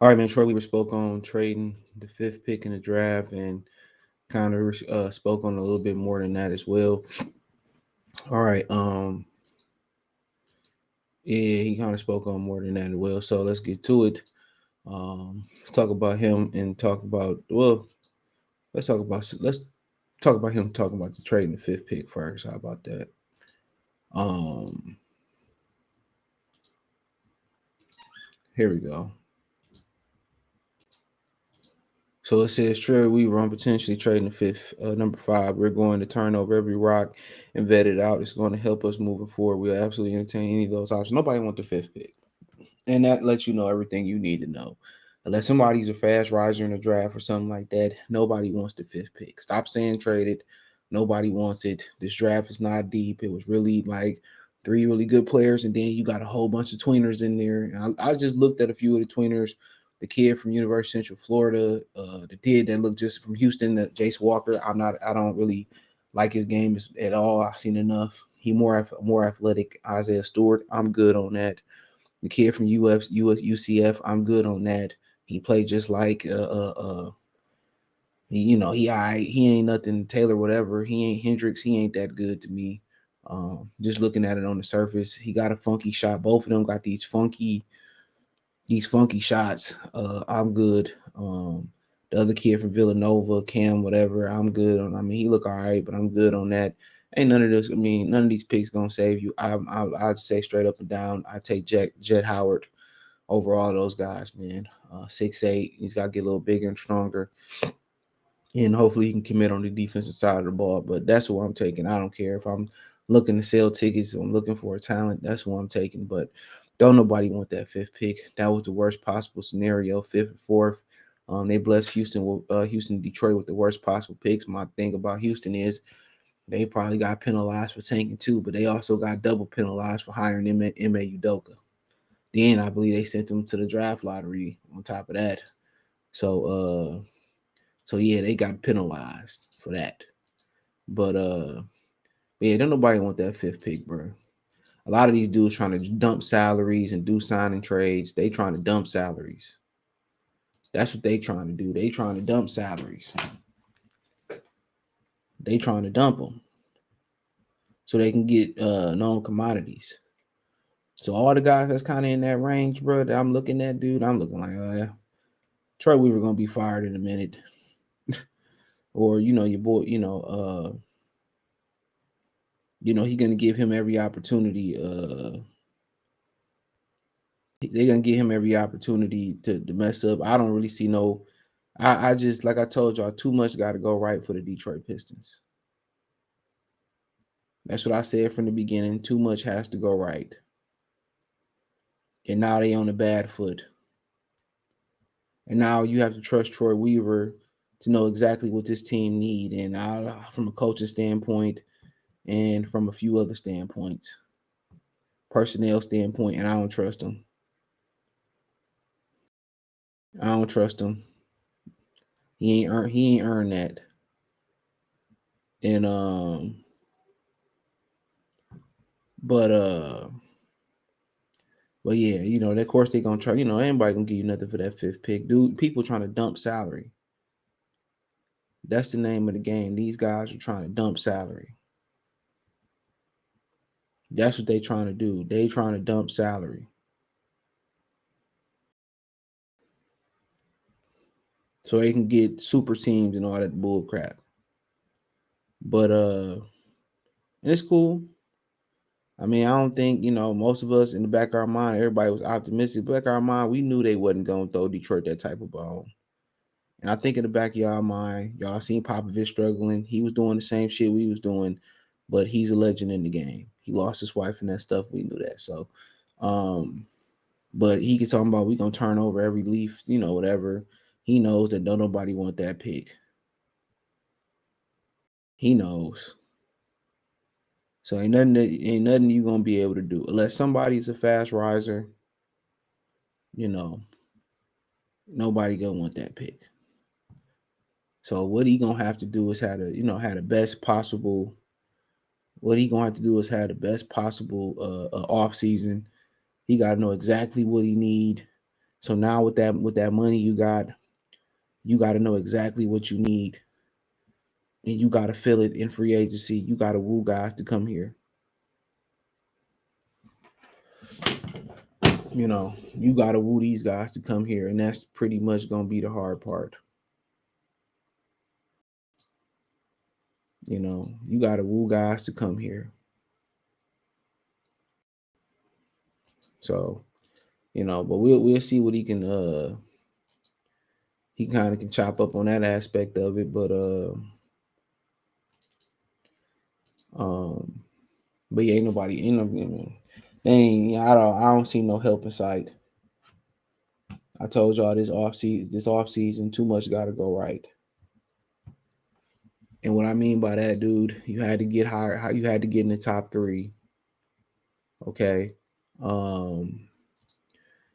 All right, man. Troy, we spoke on trading the fifth pick in the draft and kind of spoke on a little bit more than that as well. All right. Yeah, he kind of spoke on more than that as well. So let's get to it. Let's talk about him and talk about let's talk about him talking about the trading the fifth pick first. How about that? Um, Here we go. So it says, Trey, we run potentially trading the fifth, number five. We're going to turn over every rock and vet it out. It's going to help us moving forward. We'll absolutely entertain any of those options. Nobody wants the fifth pick. And that lets you know everything you need to know. Unless somebody's a fast riser in the draft or something like that, nobody wants the fifth pick. Stop saying trade it. Nobody wants it. This draft is not deep. It was really like three really good players, and then you got a whole bunch of tweeners in there. And I just looked at a few of the tweeners. The kid from University of Central Florida, the kid that looked just from Houston, Jace Walker. I don't really like his game at all. I've seen enough. He more athletic. Isaiah Stewart. I'm good on that. The kid from UCF, I'm good on that. He played just like he ain't nothing Taylor whatever. He ain't Hendricks. He ain't that good to me. Just looking at it on the surface, he got a funky shot. Both of them got these funky shots. I'm good. The other kid from Villanova, Cam, whatever, I'm good on. I mean, he look all right, but I'm good on that. Ain't none of this. I mean, none of these picks gonna save you. I'd say straight up and down. I take Jet Howard over all those guys, man. 6'8". He's got to get a little bigger and stronger, and hopefully he can commit on the defensive side of the ball. But that's what I'm taking. I don't care if I'm looking to sell tickets. I'm looking for a talent. That's what I'm taking. But don't nobody want that fifth pick. That was the worst possible scenario. Fifth and fourth. They blessed Detroit with the worst possible picks. My thing about Houston is they probably got penalized for tanking too, but they also got double penalized for hiring Ime Udoka. Then I believe they sent them to the draft lottery on top of that. So so yeah, they got penalized for that. But yeah, don't nobody want that fifth pick, bro. A lot of these dudes trying to dump salaries and do signing trades. They trying to dump salaries. That's what they trying to do. They trying to dump salaries. They trying to dump them so they can get known commodities. So all the guys that's kind of in that range, bro, that I'm looking at, dude, I'm looking like, yeah, Troy Weaver gonna be fired in a minute, or your boy, he gonna give him every opportunity. They're gonna give him every opportunity to mess up. I don't really see no. I just like I told y'all, too much got to go right for the Detroit Pistons. That's what I said from the beginning. Too much has to go right, and now they on the bad foot. And now you have to trust Troy Weaver to know exactly what this team need, and from a coaching standpoint, and from a few other standpoints, personnel standpoint, and I don't trust him. I don't trust him. He ain't earned that. And but but yeah, of course they gonna try. Anybody gonna give you nothing for that fifth pick, dude. People trying to dump salary. That's the name of the game. These guys are trying to dump salary. That's what they trying to do. They trying to dump salary so they can get super teams and all that bull crap. But and it's cool. I mean, I don't think, most of us in the back of our mind, everybody was optimistic. Back of our mind, we knew they wasn't going to throw Detroit that type of ball. And I think in the back of y'all mind, y'all seen Popovich struggling. He was doing the same shit we was doing, but he's a legend in the game. He lost his wife and that stuff. We knew that. So, but he can talk about we gonna turn over every leaf, whatever. He knows that don't nobody want that pick. He knows. So ain't nothing you gonna be able to do unless somebody's a fast riser. You know, nobody gonna want that pick. So what he gonna have to do is have the best possible. What he gonna have to do is have the best possible off season. He gotta know exactly what he need So now with that money you got to know exactly what you need, and you got to fill it in free agency. You got to woo guys to come here. You got to woo these guys to come here, and that's pretty much gonna be the hard part. You got to woo guys to come here. So, but we'll see what he kind of can chop up on that aspect of it, um but yeah, ain't nobody ain't no they ain't I don't see no help in sight. I told y'all this off season too much got to go right. And what I mean by that, dude, you had to get higher. How you had to get in the top 3, okay? Um,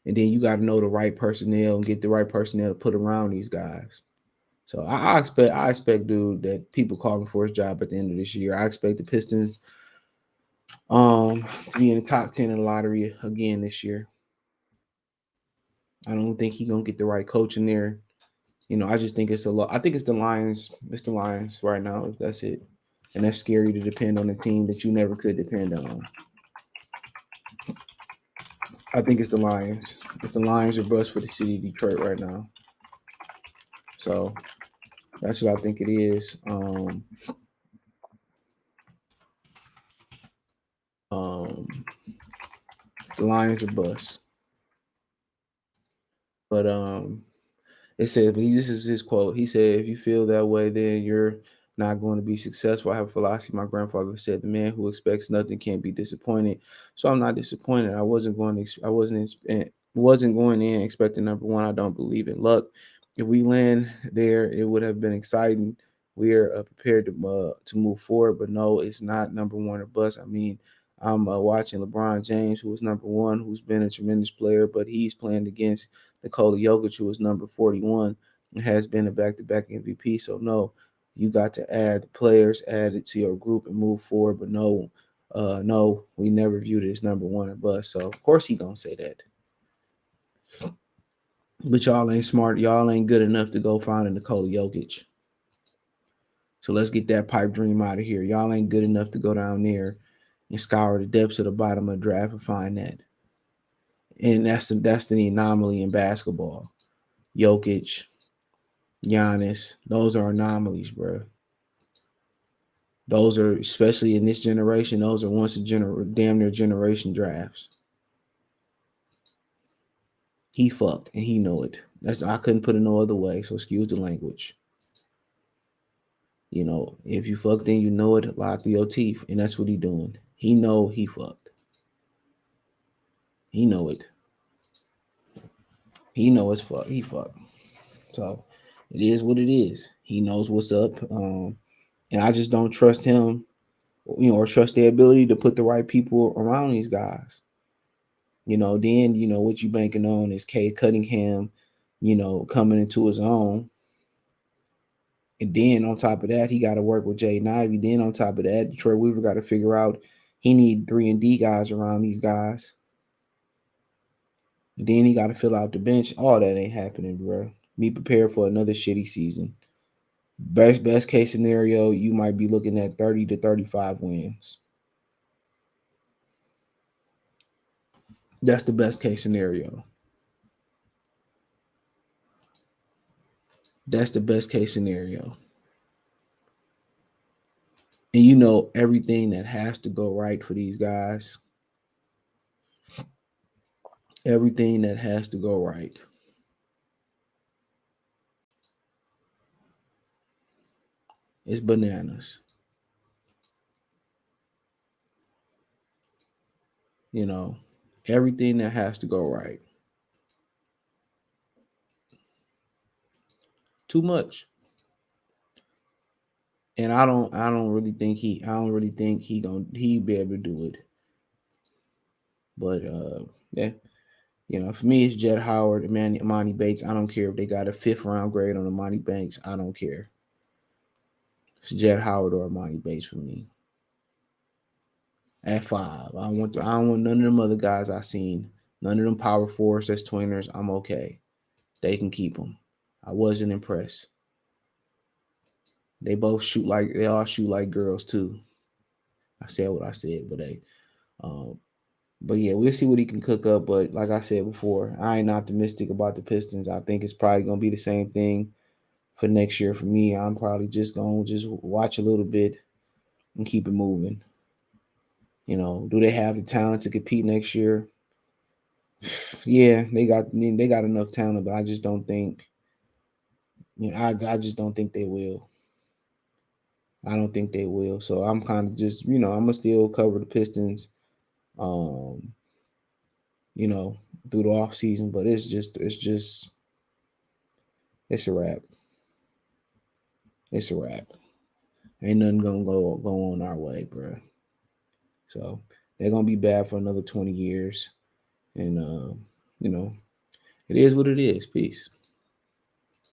and then you got to know the right personnel and get the right personnel to put around these guys. So I expect, dude, that people calling for his job at the end of this year. I expect the Pistons to be in the top 10 in the lottery again this year. I don't think he's gonna get the right coach in there. I just think it's a lot. I think it's the Lions. It's the Lions right now. That's it. And that's scary to depend on a team that you never could depend on. I think it's the Lions. If the Lions are bust for the city of Detroit right now. So that's what I think it is. Um, the Lions are bust. But it says, this is his quote. He said, "If you feel that way, then you're not going to be successful. I have a philosophy. My grandfather said, the man who expects nothing can't be disappointed. So I'm not disappointed. I wasn't going in expecting number one. I don't believe in luck. If we land there, it would have been exciting. We are prepared to move forward, but no, it's not number one or bust. I mean, I'm watching LeBron James, who was number one, who's been a tremendous player, but he's playing against Nikola Jokic, who is number 41 and has been a back-to-back MVP. So no, you got to add the players, add it to your group, and move forward. But no, we never viewed it as number one or bust. So of course he gonna say that. But y'all ain't smart. Y'all ain't good enough to go find a Nikola Jokic. So let's get that pipe dream out of here. Y'all ain't good enough to go down there and scour the depths of the bottom of the draft and find that. And that's the anomaly in basketball. Jokic, Giannis, those are anomalies, bro. Those are, especially in this generation, those are once damn near generation drafts. He fucked and he know it. I couldn't put it no other way. So excuse the language. If you fucked and you know it, lie through your teeth, and that's what he doing. He know he fucked. He know it. He know it's fuck. He fucked. So it is what it is. He knows what's up. And I just don't trust him, or trust their ability to put the right people around these guys. Then what you banking on is Cade Cunningham, coming into his own. And then on top of that, he got to work with Jaden Ivey. Then on top of that, Detroit Weaver got to figure out he need 3-and-D guys around these guys. Then he got to fill out the bench. All that ain't happening, bro. Be prepared for another shitty season. Best case scenario, you might be looking at 30 to 35 wins. That's the best case scenario. That's the best case scenario. And everything that has to go right for these guys. Everything that has to go right. It's bananas. Everything that has to go right. Too much. And I don't really think he be able to do it. But yeah, for me it's Jed Howard, Amani Bates. I don't care if they got a 5th-round grade on Amani Banks. I don't care. It's Jed Howard or Amani Bates for me. At 5. I don't want none of them other guys I seen None of them power forwards that's tweeners. I'm okay. They can keep them. I wasn't impressed. They all shoot like girls too. I said what I said, um, but yeah, we'll see what he can cook up. But like I said before, I ain't optimistic about the Pistons. I think it's probably gonna be the same thing for next year for me. I'm probably just gonna just watch a little bit and keep it moving. Do they have the talent to compete next year? Yeah, they got enough talent, but I just don't think. I just don't think they will. I don't think they will. So I'm kind of just I'm gonna still cover the Pistons. Um, you know, through the off season, but it's a wrap. It's a wrap. Ain't nothing gonna go on our way, bro. So they're gonna be bad for another 20 years, and you know, it is what it is. Peace.